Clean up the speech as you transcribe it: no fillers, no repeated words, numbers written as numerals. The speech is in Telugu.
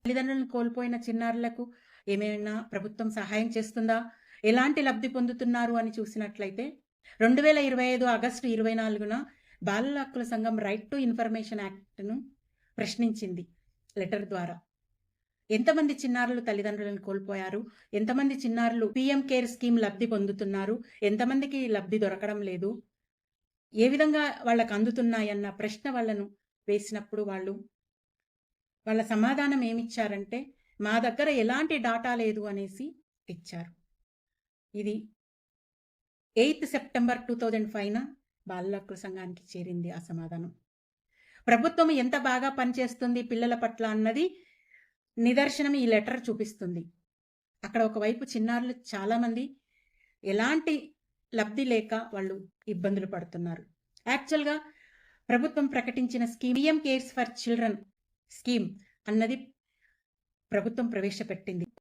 తల్లిదండ్రులను కోల్పోయిన చిన్నారులకు ఏమైనా ప్రభుత్వం సహాయం చేస్తుందా? ఎలాంటి లబ్ధి పొందుతున్నారు అని చూసినట్లయితే 2025 ఆగస్టు 24న బాలల హక్కుల సంఘం రైట్ టు ఇన్ఫర్మేషన్ యాక్ట్‌ను ప్రశ్నించింది లెటర్ ద్వారా. ఎంతమంది చిన్నారులు తల్లిదండ్రులను కోల్పోయారు? ఎంతమంది చిన్నారులు పీఎం కేర్ స్కీమ్ లబ్ధి పొందుతున్నారు? ఎంతమందికి లబ్ధి దొరకడం లేదు? ఏ విధంగా వాళ్ళకి అందుతున్నాయన్న ప్రశ్న వాళ్ళను వేసినప్పుడు వాళ్ళ సమాధానం ఏమిచ్చారంటే, మా దగ్గర ఎలాంటి డాటా లేదు అనేసి ఇచ్చారు. ఇది 8 సెప్టెంబర్ 2005న బాలల హక్కుల సంఘానికి చేరింది ఆ సమాధానం. ప్రభుత్వం ఎంత బాగా పనిచేస్తుంది పిల్లల పట్ల అన్నది నిదర్శనం ఈ లెటర్ చూపిస్తుంది. అక్కడ ఒకవైపు చిన్నారులు చాలామంది ఎలాంటి లబ్ధి లేక వాళ్ళు ఇబ్బందులు పడుతున్నారు. యాక్చువల్‌గా ప్రభుత్వం ప్రకటించిన scheme PM cares for children scheme అన్నది ప్రభుత్వం ప్రవేశపెట్టింది.